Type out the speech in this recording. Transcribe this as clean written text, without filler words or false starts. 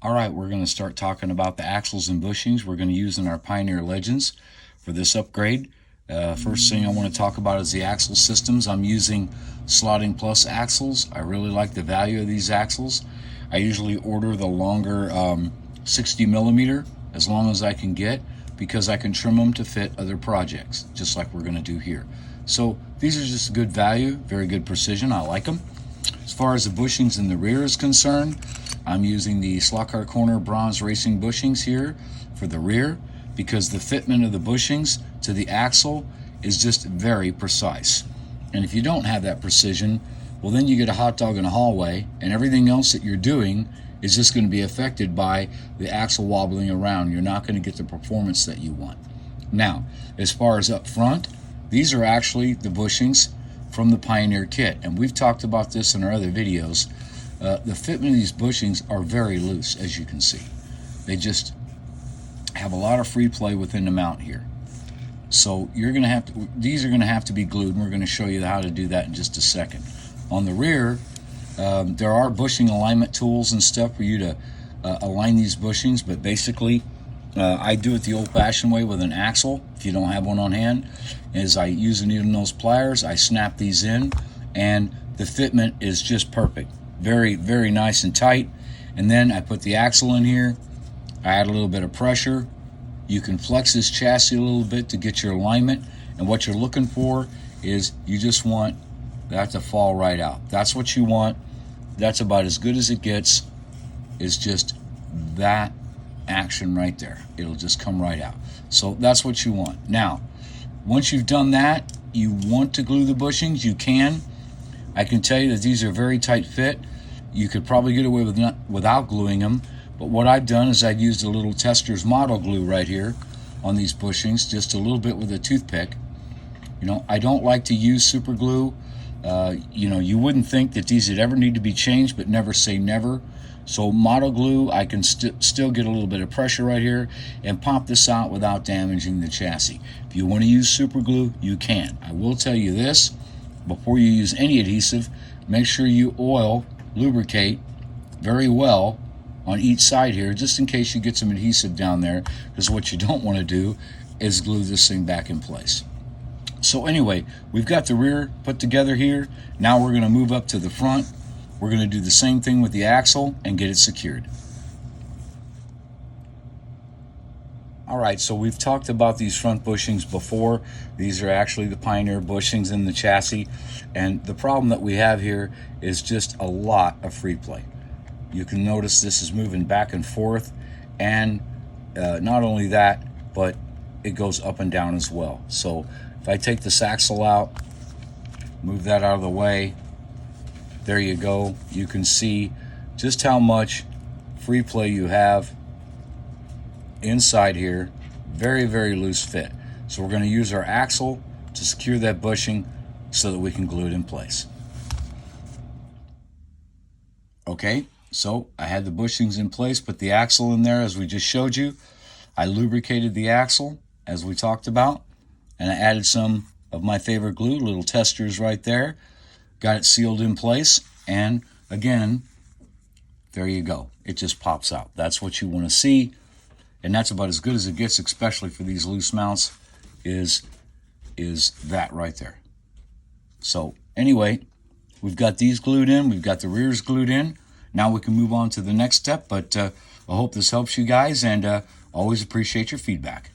All right, we're going to start talking about the axles and bushings we're going to use in our Pioneer Legends for this upgrade. First thing I want to talk about is the axle systems. I'm using Slotting Plus axles. I really like the value of these axles. I usually order the longer 60 millimeter as long as I can get, because I can trim them to fit other projects, just like we're going to do here. So these are just good value, very good precision. I like them. As far as the bushings in the rear is concerned, I'm using the Slot Car Corner Bronze Racing bushings here for the rear, because the fitment of the bushings to the axle is just very precise. And if you don't have that precision, well, then you get a hot dog in a hallway, and everything else that you're doing is just going to be affected by the axle wobbling around. You're not going to get the performance that you want. Now, as far as up front, these are actually the bushings from the Pioneer kit, and we've talked about this in our other videos. The fitment of these bushings are very loose, as you can see. They just have a lot of free play within the mount here. So you're going to have to, these are going to have to be glued, and we're going to show you how to do that in just a second. On the rear, there are bushing alignment tools and stuff for you to align these bushings, but basically I do it the old-fashioned way with an axle. If you don't have one on hand, is I use a needle nose pliers, I snap these in, and the fitment is just perfect. Very, very nice and tight. And then I put the axle in here, I add a little bit of pressure. You can flex this chassis a little bit to get your alignment, and what you're looking for is you just want that to fall right out. That's what you want. That's about as good as it gets, is just that action right there. It'll just come right out. So that's what you want. Now, once you've done that, you want to glue the bushings, you can. I can tell you that these are very tight fit. You could probably get away with without gluing them, but what I've done is I've used a little Tester's model glue right here on these bushings, just a little bit with a toothpick. You know, I don't like to use super glue. You know, you wouldn't think that these would ever need to be changed, but never say never. So model glue, I can still get a little bit of pressure right here and pop this out without damaging the chassis. If you want to use super glue, you can. I will tell you this, before you use any adhesive, make sure you lubricate very well on each side here, just in case you get some adhesive down there, because what you don't want to do is glue this thing back in place. So anyway, we've got the rear put together here. Now we're going to move up to the front. We're going to do the same thing with the axle and get it secured. All right, so we've talked about these front bushings before. These are actually the Pioneer bushings in the chassis, and the problem that we have here is just a lot of free play. You can notice this is moving back and forth, and not only that, but it goes up and down as well. So if I take this axle out, move that out of the way, there you go. You can see just how much free play you have inside here. Very, very loose fit. So we're going to use our axle to secure that bushing so that we can glue it in place. Okay, so I had the bushings in place, put the axle in there as we just showed you. I lubricated the axle as we talked about, and I added some of my favorite glue, little Testers right there. Got it sealed in place, and again, there you go. It just pops out. That's what you want to see, and that's about as good as it gets, especially for these loose mounts, is that right there. So anyway, we've got these glued in, we've got the rears glued in. Now we can move on to the next step, but I hope this helps you guys, and always appreciate your feedback.